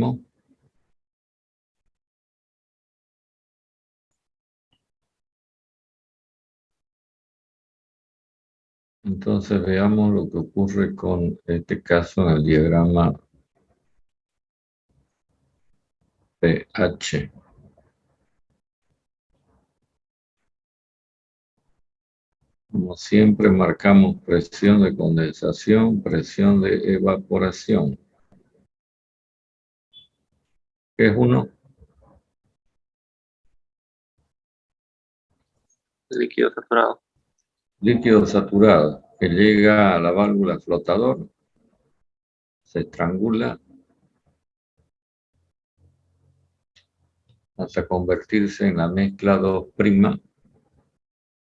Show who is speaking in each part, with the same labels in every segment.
Speaker 1: máximo. Entonces veamos lo que ocurre con este caso en el diagrama pH. Como siempre marcamos presión de condensación, presión de evaporación. ¿Qué es uno?
Speaker 2: Líquido saturado.
Speaker 1: Líquido saturado, que llega a la válvula flotador, se estrangula hasta convertirse en la mezcla 2',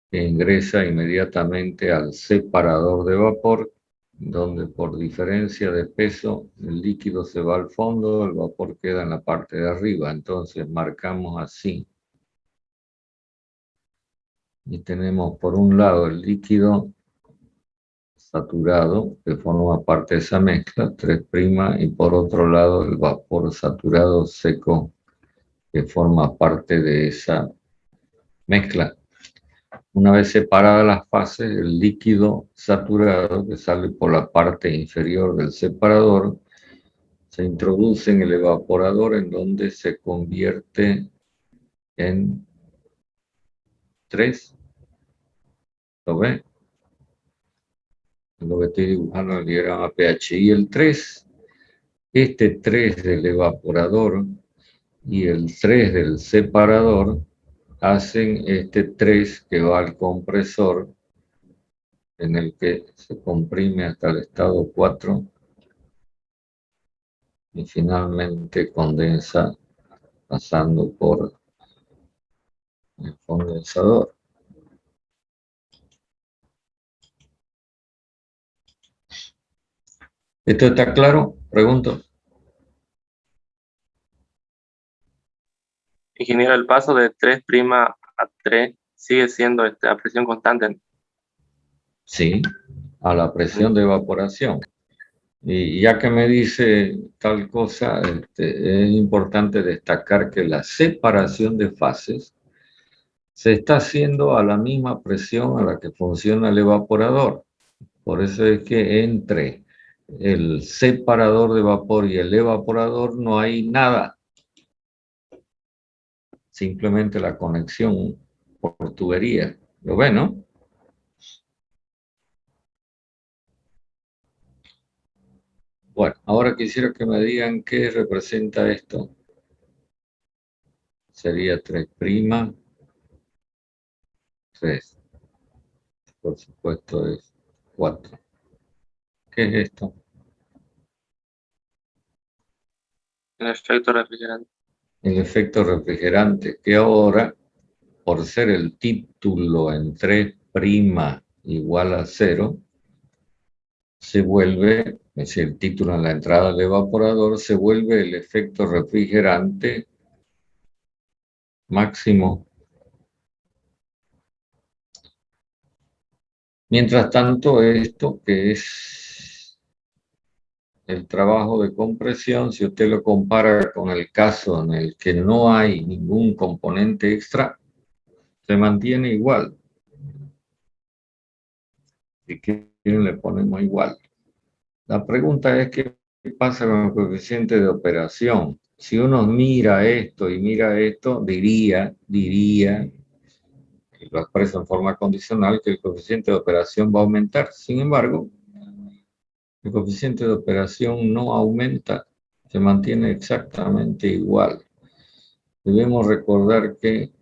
Speaker 1: que ingresa inmediatamente al separador de vapor, donde por diferencia de peso el líquido se va al fondo, el vapor queda en la parte de arriba. Entonces marcamos así. Y tenemos por un lado el líquido saturado, que forma parte de esa mezcla, 3', y por otro lado el vapor saturado seco, que forma parte de esa mezcla. Una vez separadas las fases, el líquido saturado, que sale por la parte inferior del separador, se introduce en el evaporador, en donde se convierte en 3. ¿Lo ven? Lo que estoy dibujando en el diagrama pH. Y el 3, este 3 del evaporador y el 3 del separador, hacen este 3 que va al compresor, en el que se comprime hasta el estado 4 y finalmente condensa pasando por el condensador. ¿Esto está claro? Pregunto.
Speaker 2: Ingeniero, el paso de 3' a 3 sigue siendo a presión constante.
Speaker 1: Sí, a la presión de evaporación. Y ya que me dice tal cosa, es importante destacar que la separación de fases se está haciendo a la misma presión a la que funciona el evaporador. Por eso es que entre el separador de vapor y el evaporador no hay nada. Simplemente la conexión por tubería. ¿Lo ven, no? Bueno, ahora quisiera que me digan qué representa esto. Sería 3', 3. Por supuesto es 4. ¿Qué es esto?
Speaker 2: El efecto refrigerante.
Speaker 1: El efecto refrigerante, que ahora, por ser el título en 3' igual a 0, se vuelve, es decir, el título en la entrada del evaporador, se vuelve el efecto refrigerante máximo. Mientras tanto, esto que es el trabajo de compresión, si usted lo compara con el caso en el que no hay ningún componente extra, se mantiene igual. Si quieren le ponemos igual. La pregunta es qué pasa con el coeficiente de operación. Si uno mira esto y mira esto, diría, y lo expreso en forma condicional, que el coeficiente de operación va a aumentar. Sin embargo, el coeficiente de operación no aumenta, se mantiene exactamente igual. Debemos recordar que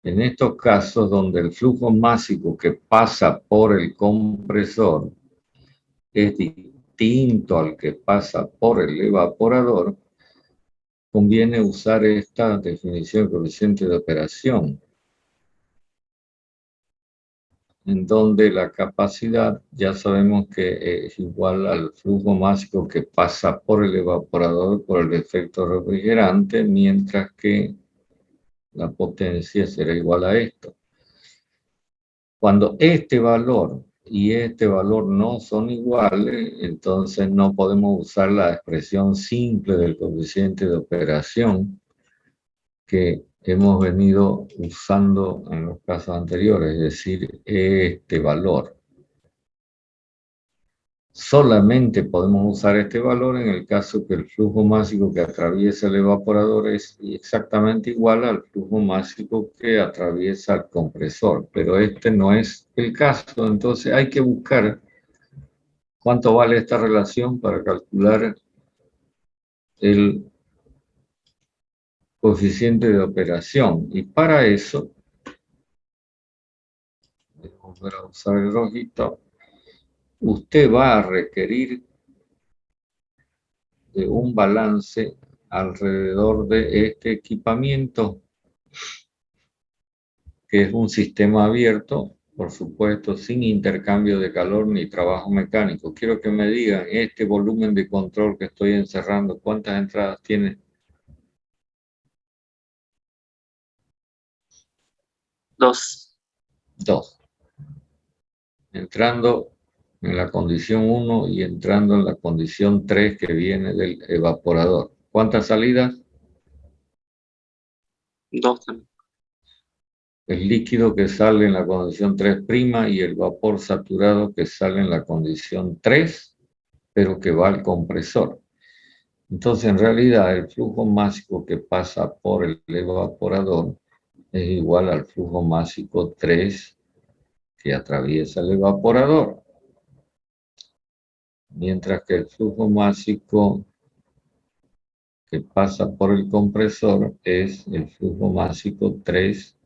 Speaker 1: en estos casos donde el flujo másico que pasa por el compresor es distinto al que pasa por el evaporador, conviene usar esta definición de coeficiente de operación, en donde la capacidad ya sabemos que es igual al flujo másico que pasa por el evaporador por el efecto refrigerante, mientras que la potencia será igual a esto. Cuando este valor y este valor no son iguales, entonces no podemos usar la expresión simple del coeficiente de operación que hemos venido usando en los casos anteriores, es decir, este valor. Solamente podemos usar este valor en el caso que el flujo másico que atraviesa el evaporador es exactamente igual al flujo másico que atraviesa el compresor, pero este no es el caso, entonces hay que buscar cuánto vale esta relación para calcular el coeficiente de operación, y para eso voy a volver a usar el rojito. Usted va a requerir de un balance alrededor de este equipamiento, que es un sistema abierto, por supuesto, sin intercambio de calor ni trabajo mecánico. Quiero que me digan, este volumen de control que estoy encerrando, ¿cuántas entradas tiene?
Speaker 2: 2.
Speaker 1: 2. Entrando en la condición 1 y entrando en la condición 3 que viene del evaporador. ¿Cuántas salidas?
Speaker 2: 2 también.
Speaker 1: El líquido que sale en la condición 3' y el vapor saturado que sale en la condición 3, pero que va al compresor. Entonces, en realidad, el flujo másico que pasa por el evaporador es igual al flujo másico 3 que atraviesa el evaporador. Mientras que el flujo másico que pasa por el compresor es el flujo másico 3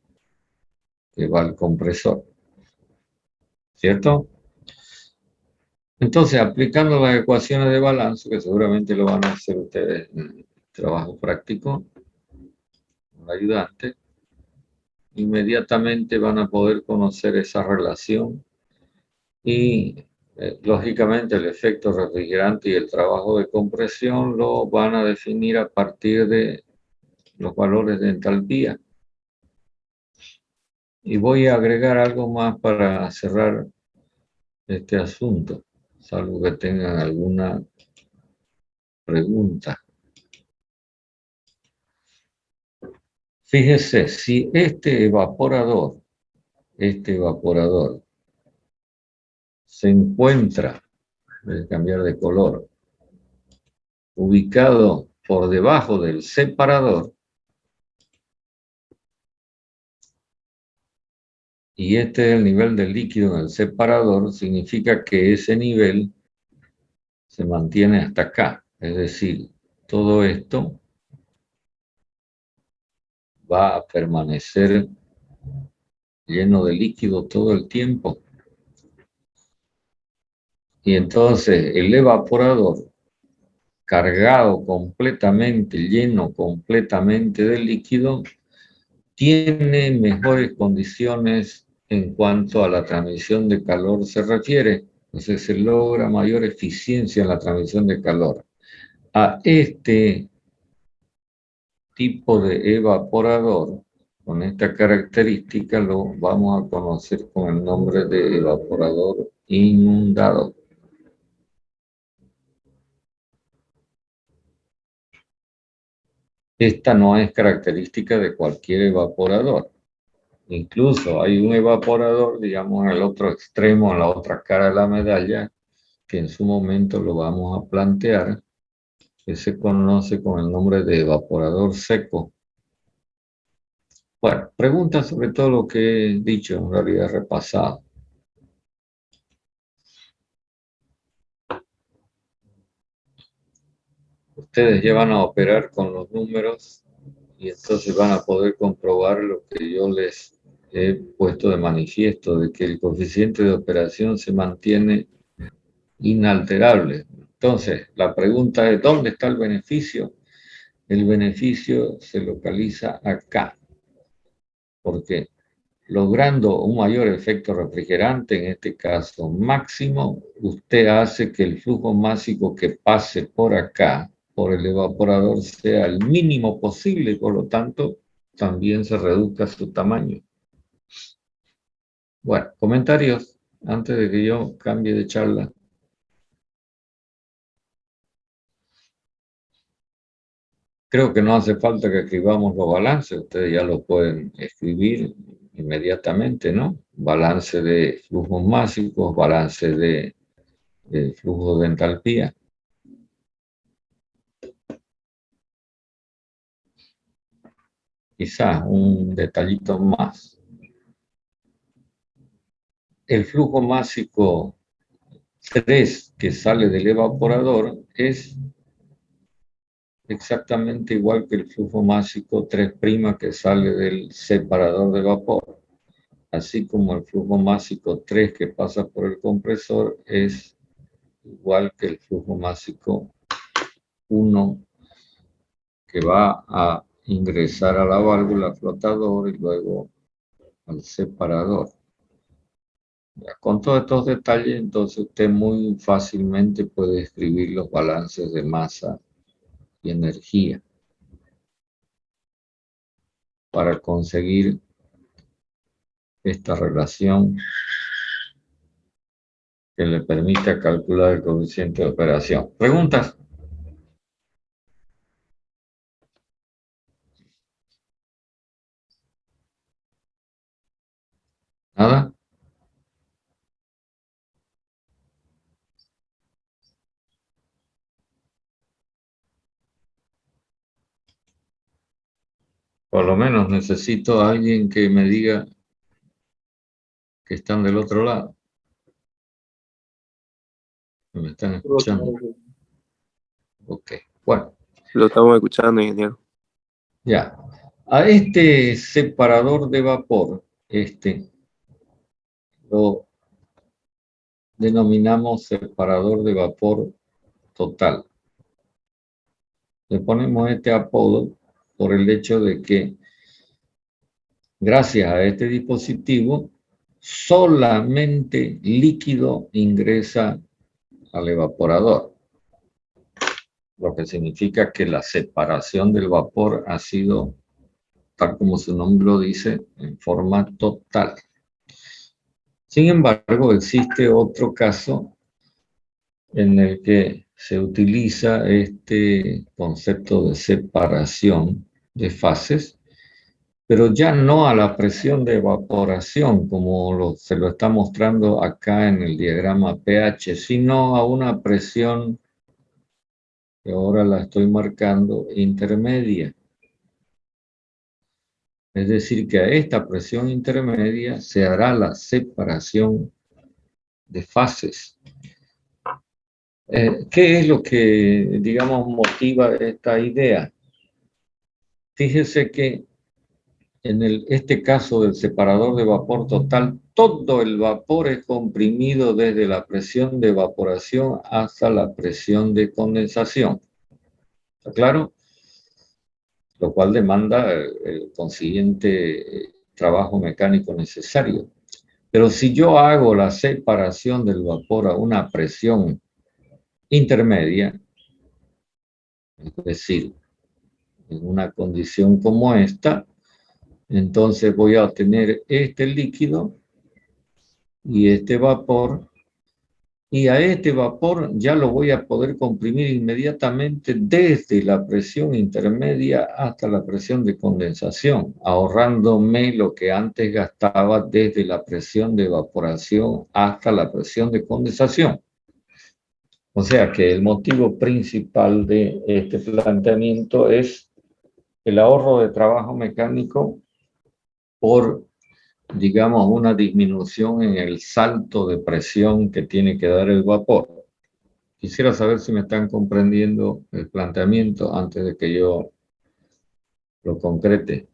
Speaker 1: que va al compresor. ¿Cierto? Entonces, aplicando las ecuaciones de balance, que seguramente lo van a hacer ustedes en trabajo práctico, con el ayudante, inmediatamente van a poder conocer esa relación y, lógicamente, el efecto refrigerante y el trabajo de compresión lo van a definir a partir de los valores de entalpía. Y voy a agregar algo más para cerrar este asunto, salvo que tengan alguna pregunta. Fíjese, si este evaporador se encuentra, voy a cambiar de color, ubicado por debajo del separador, y este es el nivel del líquido en el separador, significa que ese nivel se mantiene hasta acá. Es decir, todo esto va a permanecer lleno de líquido todo el tiempo. Y entonces el evaporador, cargado completamente, lleno completamente de líquido, tiene mejores condiciones en cuanto a la transmisión de calor se refiere. Entonces se logra mayor eficiencia en la transmisión de calor. A este tipo de evaporador, con esta característica, lo vamos a conocer con el nombre de evaporador inundado. Esta no es característica de cualquier evaporador. Incluso hay un evaporador, digamos, en el otro extremo, en la otra cara de la medalla, que en su momento lo vamos a plantear, que se conoce con el nombre de evaporador seco. Bueno, preguntas sobre todo lo que he dicho, en realidad repasado. Ustedes ya van a operar con los números y entonces van a poder comprobar lo que yo les he puesto de manifiesto, de que el coeficiente de operación se mantiene inalterable. Entonces, la pregunta es, ¿dónde está el beneficio? El beneficio se localiza acá, porque logrando un mayor efecto refrigerante, en este caso máximo, usted hace que el flujo másico que pase por acá, por el evaporador, sea el mínimo posible y por lo tanto también se reduzca su tamaño. Bueno, comentarios. antes de que yo cambie de charla. Creo que no hace falta que escribamos los balances, ustedes ya lo pueden escribir inmediatamente, ¿no? Balance de flujos másicos, balance de flujo de entalpía. Quizás un detallito más. El flujo másico 3 que sale del evaporador es exactamente igual que el flujo másico 3' que sale del separador de vapor, así como el flujo másico 3 que pasa por el compresor es igual que el flujo másico 1 que va a ingresar a la válvula flotador y luego al separador. Con todos estos detalles, entonces usted muy fácilmente puede escribir los balances de masa y energía para conseguir esta relación que le permita calcular el coeficiente de operación. ¿Preguntas? ¿Nada? Por lo menos necesito a alguien que me diga que están del otro lado. ¿Me están escuchando? Ok, bueno.
Speaker 2: Lo estamos escuchando, ingeniero.
Speaker 1: Ya. A este separador de vapor, lo denominamos separador de vapor total. Le ponemos este apodo por el hecho de que gracias a este dispositivo solamente líquido ingresa al evaporador, lo que significa que la separación del vapor ha sido, tal como su nombre lo dice, en forma total. Sin embargo, existe otro caso en el que se utiliza este concepto de separación de fases, pero ya no a la presión de evaporación, como se lo está mostrando acá en el diagrama pH, sino a una presión, que ahora la estoy marcando, intermedia. Es decir, que a esta presión intermedia se hará la separación de fases. ¿Qué es lo que, digamos, motiva esta idea? Fíjese que en este caso del separador de vapor total, todo el vapor es comprimido desde la presión de evaporación hasta la presión de condensación. ¿Está claro? Lo cual demanda el consiguiente trabajo mecánico necesario. Pero si yo hago la separación del vapor a una presión intermedia, es decir, en una condición como esta, entonces voy a obtener este líquido y este vapor, y a este vapor ya lo voy a poder comprimir inmediatamente desde la presión intermedia hasta la presión de condensación, ahorrándome lo que antes gastaba desde la presión de evaporación hasta la presión de condensación. O sea que el motivo principal de este planteamiento es el ahorro de trabajo mecánico por, digamos, una disminución en el salto de presión que tiene que dar el vapor. Quisiera saber si me están comprendiendo el planteamiento antes de que yo lo concrete.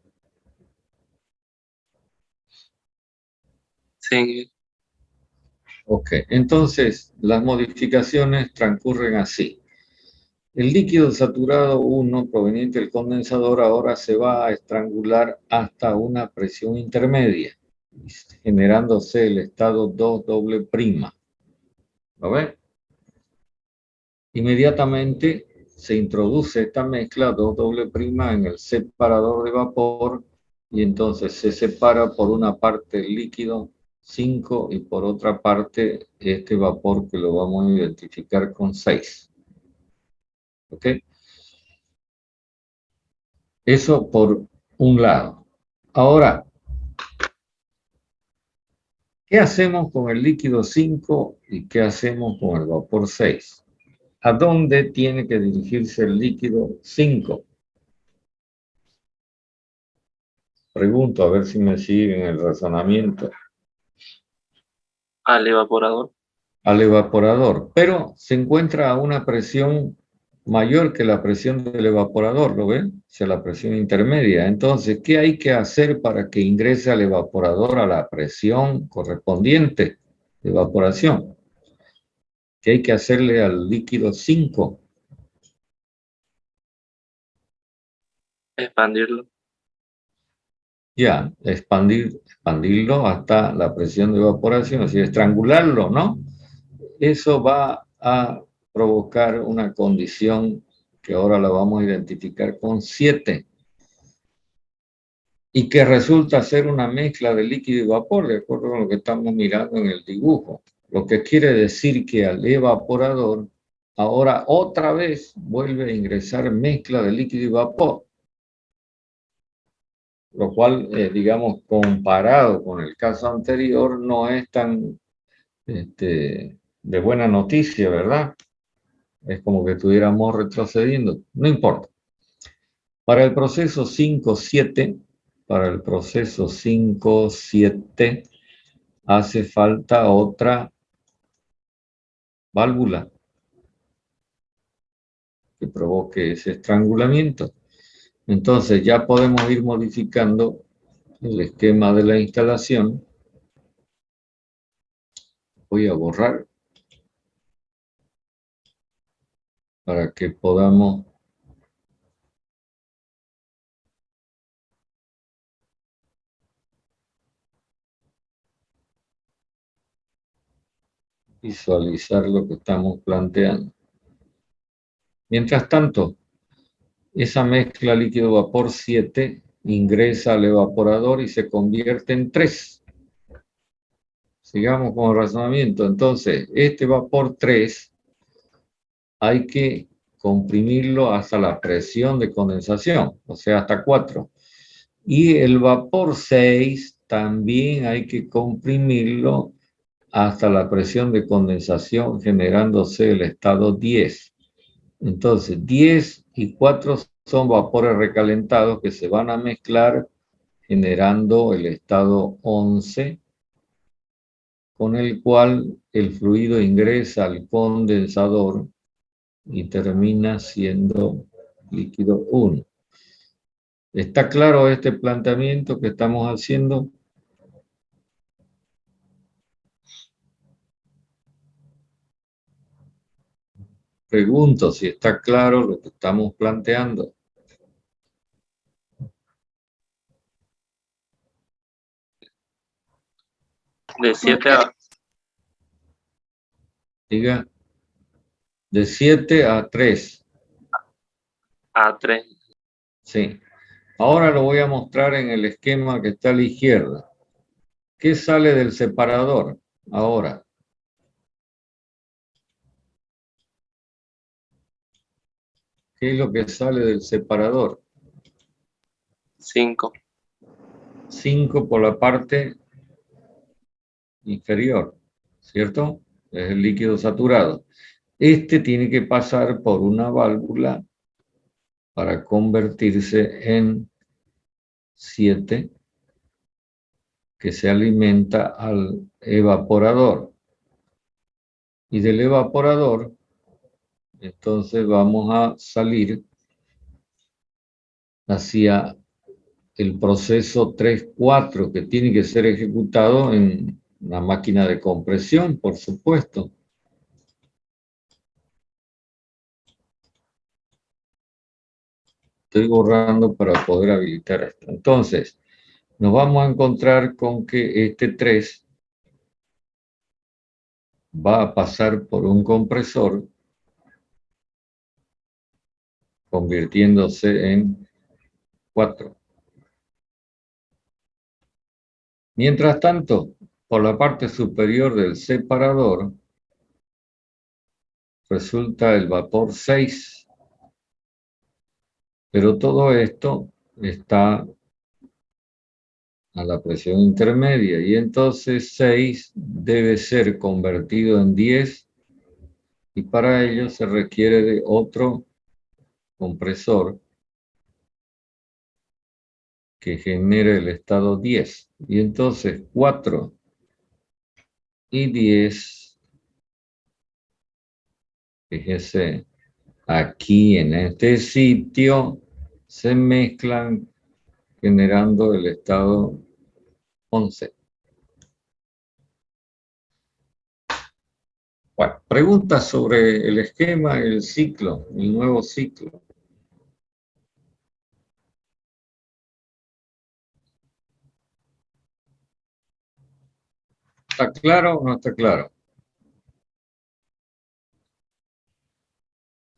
Speaker 2: Sí.
Speaker 1: Ok, entonces las modificaciones transcurren así. El líquido saturado 1 proveniente del condensador ahora se va a estrangular hasta una presión intermedia, generándose el estado 2 doble prima. ¿Lo ven? Inmediatamente se introduce esta mezcla 2 doble prima en el separador de vapor y entonces se separa por una parte el líquido 5 y por otra parte este vapor que lo vamos a identificar con 6. ¿Ok? Eso por un lado. Ahora, ¿qué hacemos con el líquido 5 y qué hacemos con el vapor 6? ¿A dónde tiene que dirigirse el líquido 5? Pregunto a ver si me siguen el razonamiento.
Speaker 2: Al evaporador.
Speaker 1: Al evaporador, pero se encuentra a una presión mayor que la presión del evaporador, ¿lo ven? O sea, la presión intermedia. Entonces, ¿qué hay que hacer para que ingrese al evaporador a la presión correspondiente de evaporación? ¿Qué hay que hacerle al líquido 5?
Speaker 2: Expandirlo.
Speaker 1: Ya, expandirlo hasta la presión de evaporación, es decir, estrangularlo, ¿no? Eso va a provocar una condición que ahora la vamos a identificar con 7 y que resulta ser una mezcla de líquido y vapor, de acuerdo con lo que estamos mirando en el dibujo. Lo que quiere decir que al evaporador ahora otra vez vuelve a ingresar mezcla de líquido y vapor, lo cual, digamos, comparado con el caso anterior, no es tan de buena noticia, ¿verdad? Es como que estuviéramos retrocediendo, no importa. Para el proceso 5-7, hace falta otra válvula que provoque ese estrangulamiento. Entonces ya podemos ir modificando el esquema de la instalación. Voy a borrar para que podamos visualizar lo que estamos planteando. Mientras tanto, esa mezcla líquido-vapor 7 ingresa al evaporador y se convierte en 3. Sigamos con el razonamiento. Entonces, este vapor 3 hay que comprimirlo hasta la presión de condensación, o sea, hasta 4. Y el vapor 6 también hay que comprimirlo hasta la presión de condensación, generándose el estado 10. Entonces, 10 y 4 son vapores recalentados que se van a mezclar generando el estado 11, con el cual el fluido ingresa al condensador y termina siendo líquido 1. ¿Está claro este planteamiento que estamos haciendo? Pregunto si está claro lo que estamos planteando.
Speaker 2: De 7
Speaker 1: Diga, de 7 a 3.
Speaker 2: a 3.
Speaker 1: Sí. Ahora lo voy a mostrar en el esquema que está a la izquierda. ¿Qué sale del separador? Ahora. ¿Qué es lo que sale del separador?
Speaker 2: 5.
Speaker 1: 5 por la parte inferior, ¿cierto? Es el líquido saturado. Este tiene que pasar por una válvula para convertirse en 7, que se alimenta al evaporador. Y del evaporador, entonces vamos a salir hacia el proceso 3-4, que tiene que ser ejecutado en una máquina de compresión, por supuesto. Estoy borrando para poder habilitar esto. Entonces, nos vamos a encontrar con que este 3 va a pasar por un compresor, convirtiéndose en 4. Mientras tanto, por la parte superior del separador resulta el vapor 6. Pero todo esto está a la presión intermedia y entonces 6 debe ser convertido en 10 y para ello se requiere de otro compresor que genere el estado 10. Y entonces 4 y 10, fíjese, aquí en este sitio se mezclan generando el estado 11. Bueno, preguntas sobre el esquema, el ciclo, el nuevo ciclo. ¿Está claro o no está claro?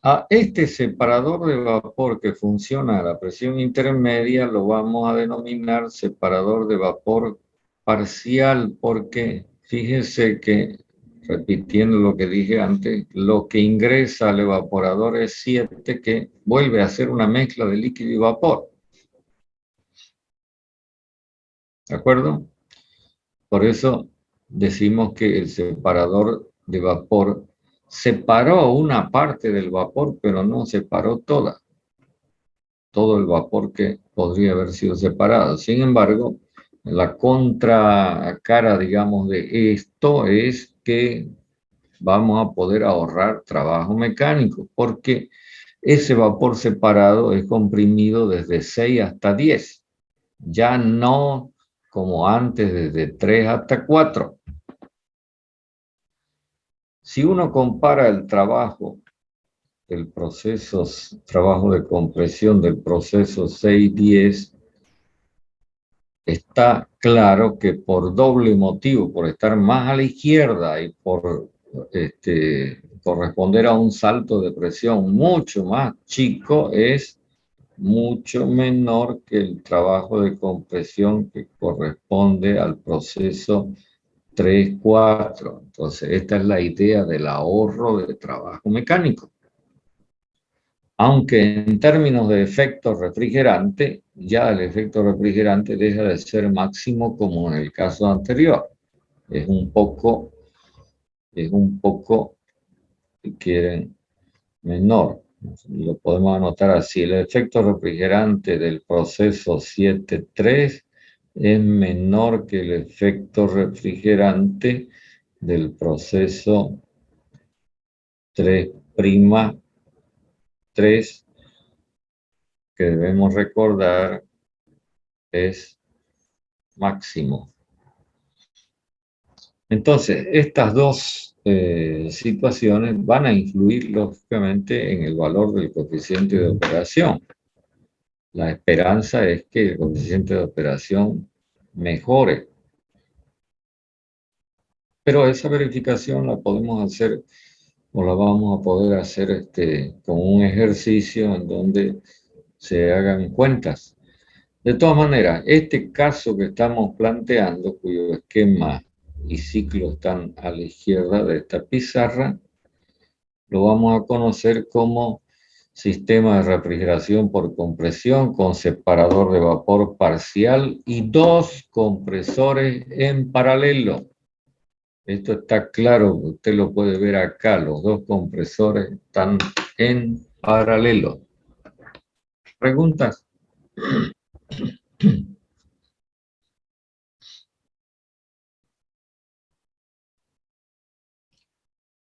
Speaker 1: A este separador de vapor que funciona a la presión intermedia lo vamos a denominar separador de vapor parcial porque fíjense que, repitiendo lo que dije antes, lo que ingresa al evaporador es 7 que vuelve a hacer una mezcla de líquido y vapor. ¿De acuerdo? Por eso decimos que el separador de vapor separó una parte del vapor, pero no separó todo el vapor que podría haber sido separado. Sin embargo, la contracara, digamos, de esto es que vamos a poder ahorrar trabajo mecánico, porque ese vapor separado es comprimido desde 6 hasta 10, ya no como antes desde 3 hasta 4. Si uno compara el trabajo del proceso, trabajo de compresión del proceso 6-10, está claro que por doble motivo, por estar más a la izquierda y por corresponder a un salto de presión mucho más chico, es mucho menor que el trabajo de compresión que corresponde al proceso 3-4. Entonces, esta es la idea del ahorro de trabajo mecánico. Aunque en términos de efecto refrigerante, ya el efecto refrigerante deja de ser máximo como en el caso anterior. Es un poco, si quieren, menor. Lo podemos anotar así. El efecto refrigerante del proceso 7.3 es menor que el efecto refrigerante del proceso 3'3, que debemos recordar es máximo. Entonces, estas dos situaciones van a influir lógicamente en el valor del coeficiente de operación. La esperanza es que el coeficiente de operación mejore. Pero esa verificación la podemos hacer o la vamos a poder hacer con un ejercicio en donde se hagan cuentas. De todas maneras, este caso que estamos planteando, cuyo esquema y ciclo están a la izquierda de esta pizarra, lo vamos a conocer como sistema de refrigeración por compresión con separador de vapor parcial y dos compresores en paralelo. Esto está claro, usted lo puede ver acá, los dos compresores están en paralelo. ¿Preguntas?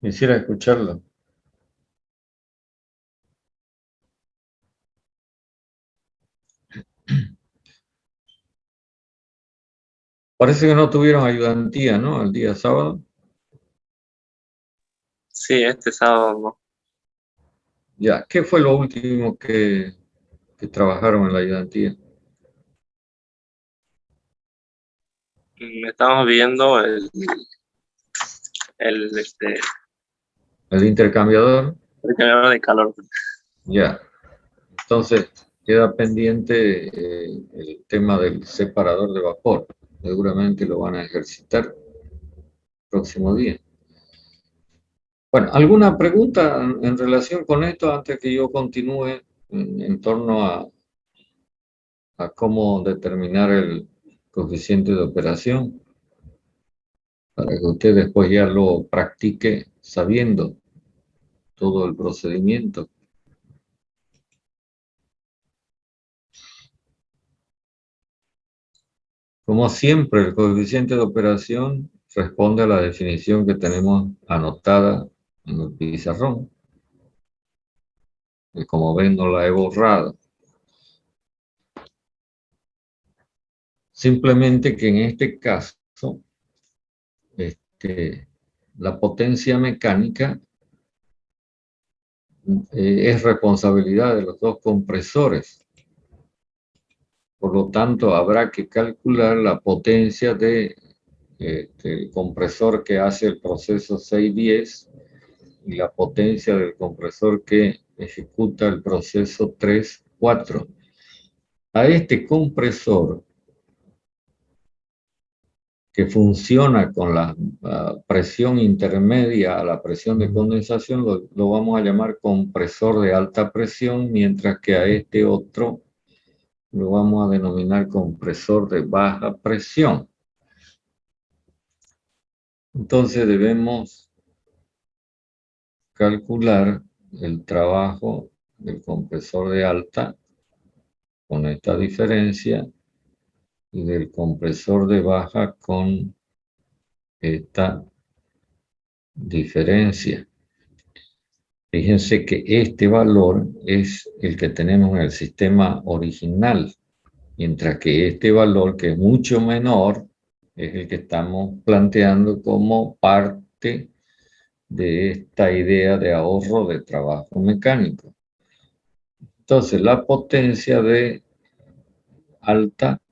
Speaker 1: Quisiera escucharlo. Parece que no tuvieron ayudantía, ¿no? El día sábado.
Speaker 2: Sí, este sábado no.
Speaker 1: Ya, ¿qué fue lo último que trabajaron en la ayudantía?
Speaker 2: Estamos viendo
Speaker 1: El intercambiador.
Speaker 2: el generador de calor.
Speaker 1: Ya, entonces queda pendiente el tema del separador de vapor. Seguramente lo van a ejercitar próximo día. Bueno, ¿alguna pregunta en relación con esto antes que yo continúe en torno a cómo determinar el coeficiente de operación? Para que usted después ya lo practique sabiendo todo el procedimiento. Como siempre, el coeficiente de operación responde a la definición que tenemos anotada en el pizarrón. Y como ven, no la he borrado. Simplemente que en este caso, la potencia mecánica es responsabilidad de los dos compresores. Por lo tanto, habrá que calcular la potencia del compresor que hace el proceso 610 y la potencia del compresor que ejecuta el proceso 3-4. A este compresor que funciona con la presión intermedia a la presión de condensación, lo vamos a llamar compresor de alta presión, mientras que a este otro lo vamos a denominar compresor de baja presión. Entonces debemos calcular el trabajo del compresor de alta con esta diferencia y del compresor de baja con esta diferencia. Fíjense que este valor es el que tenemos en el sistema original, mientras que este valor, que es mucho menor, es el que estamos planteando como parte de esta idea de ahorro de trabajo mecánico. Entonces, la potencia de alta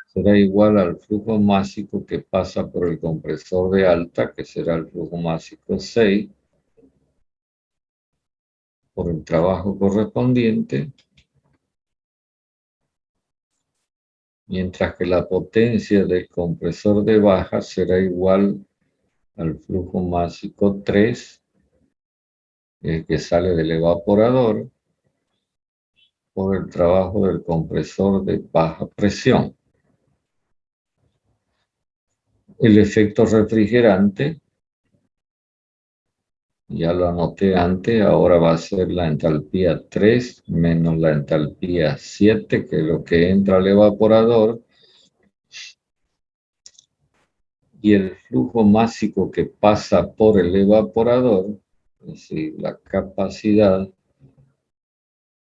Speaker 1: será igual al flujo másico que pasa por el compresor de alta, que será el flujo másico 6, por el trabajo correspondiente, mientras que la potencia del compresor de baja será igual al flujo másico 3, que sale del evaporador, por el trabajo del compresor de baja presión. El efecto refrigerante, ya lo anoté antes, ahora va a ser la entalpía 3 menos la entalpía 7, que es lo que entra al evaporador, y el flujo másico que pasa por el evaporador, es decir, la capacidad,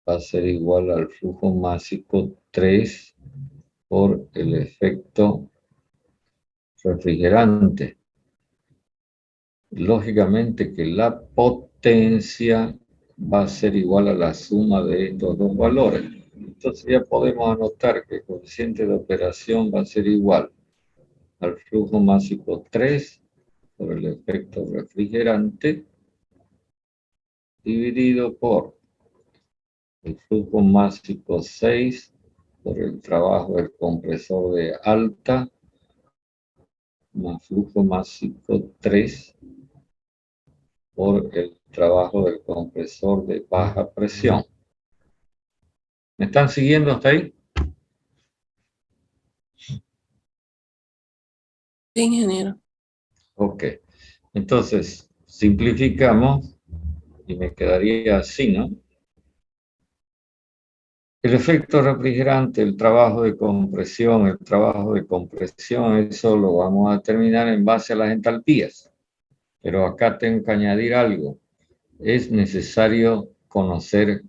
Speaker 1: va a ser igual al flujo másico 3 por el efecto refrigerante. Lógicamente que la potencia va a ser igual a la suma de estos dos valores. Entonces ya podemos anotar que el coeficiente de operación va a ser igual al flujo másico 3 por el efecto refrigerante dividido por el flujo másico 6 por el trabajo del compresor de alta más flujo másico 3 por el trabajo del compresor de baja presión. ¿Me están siguiendo hasta ahí?
Speaker 3: Sí, ingeniero.
Speaker 1: Ok. Entonces, simplificamos y me quedaría así, ¿no? El efecto refrigerante, el trabajo de compresión, eso lo vamos a determinar en base a las entalpías. Pero acá tengo que añadir algo. Es necesario conocer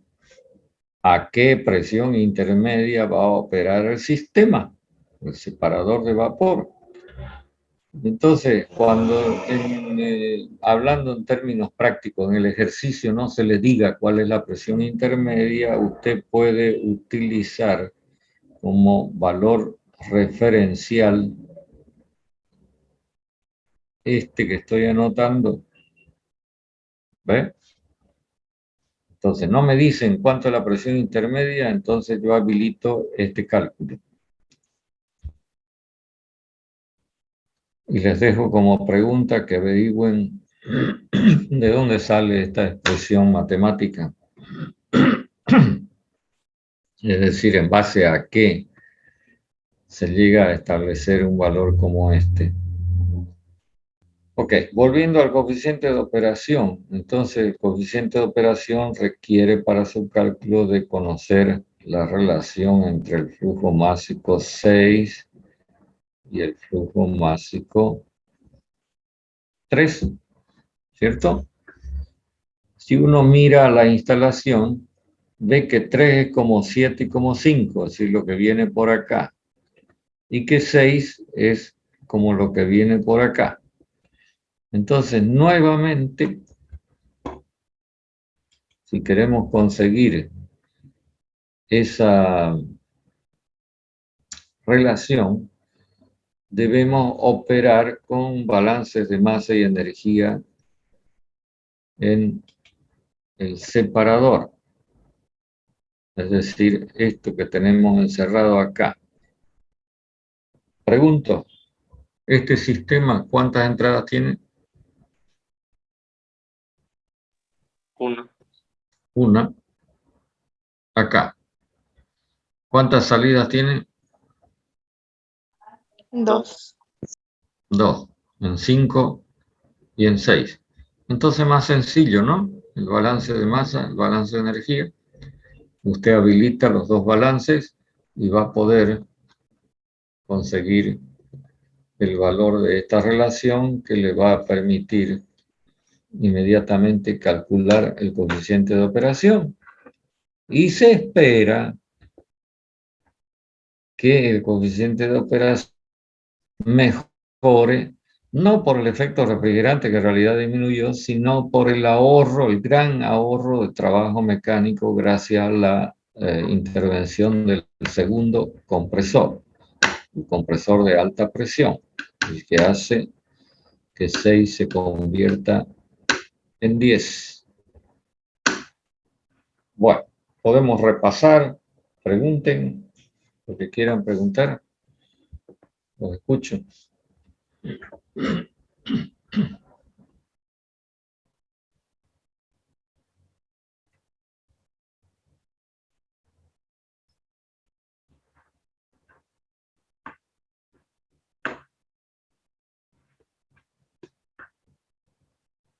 Speaker 1: a qué presión intermedia va a operar el sistema, el separador de vapor. Entonces, cuando hablando en términos prácticos, en el ejercicio no se le diga cuál es la presión intermedia, usted puede utilizar como valor referencial este que estoy anotando. ¿Ve? Entonces, no me dicen cuánto es la presión intermedia, entonces yo habilito este cálculo. Y les dejo como pregunta que averigüen de dónde sale esta expresión matemática. Es decir, en base a qué se llega a establecer un valor como este. Ok, volviendo al coeficiente de operación. Entonces, el coeficiente de operación requiere para su cálculo de conocer la relación entre el flujo másico 6 y el flujo másico 3, ¿cierto? Si uno mira la instalación, ve que 3 es como 7 y como 5, es decir, lo que viene por acá. Y que 6 es como lo que viene por acá. Entonces, nuevamente, si queremos conseguir esa relación, debemos operar con balances de masa y energía en el separador. Es decir, esto que tenemos encerrado acá. Pregunto, ¿este sistema cuántas entradas tiene?
Speaker 2: Una.
Speaker 1: Una. Acá. ¿Cuántas salidas tiene?
Speaker 3: Dos.
Speaker 1: Dos. En 5 y en 6. Entonces más sencillo, ¿no? El balance de masa, el balance de energía. Usted habilita los dos balances y va a poder conseguir el valor de esta relación que le va a permitir inmediatamente calcular el coeficiente de operación. Y se espera que el coeficiente de operación mejore, no por el efecto refrigerante que en realidad disminuyó, sino por el ahorro, el gran ahorro de trabajo mecánico gracias a la intervención del segundo compresor, el compresor de alta presión, el que hace que 6 se convierta en 10. Bueno, podemos repasar, pregunten lo que quieran preguntar, los escucho.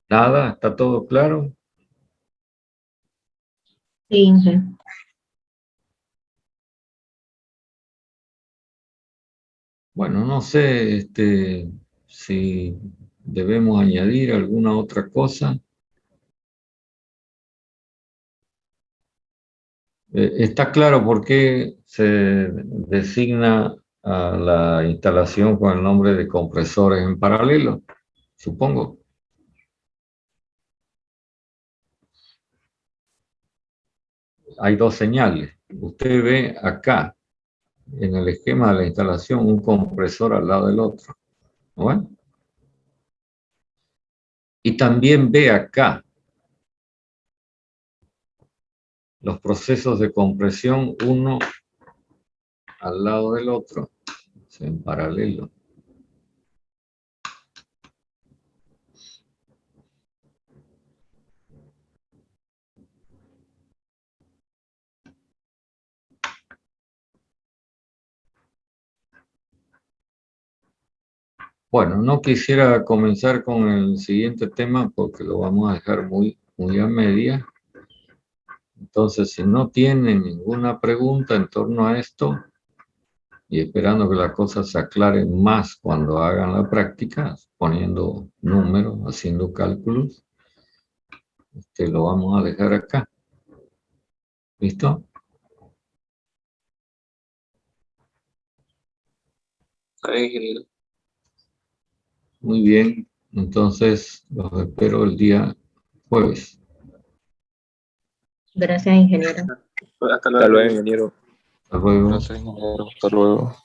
Speaker 1: Nada, ¿está todo claro?
Speaker 3: Sí, Inge.
Speaker 1: Bueno, no sé si debemos añadir alguna otra cosa. ¿Está claro por qué se designa a la instalación con el nombre de compresores en paralelo? Supongo. Hay dos señales. Usted ve acá, en el esquema de la instalación, un compresor al lado del otro. ¿No? Y también ve acá los procesos de compresión, uno al lado del otro, en paralelo. Bueno, no quisiera comenzar con el siguiente tema porque lo vamos a dejar muy a media. Entonces, si no tienen ninguna pregunta en torno a esto, y esperando que la cosa se aclare más cuando hagan la práctica, poniendo números, haciendo cálculos, lo vamos a dejar acá. ¿Listo?
Speaker 2: Está bien, ingeniero.
Speaker 1: Muy bien. Entonces, los espero el día jueves.
Speaker 3: Gracias, ingeniero.
Speaker 2: Hasta
Speaker 4: Hasta luego,
Speaker 2: luego.
Speaker 4: ingeniero.
Speaker 1: Hasta luego.
Speaker 4: Gracias, ingeniero. Hasta luego.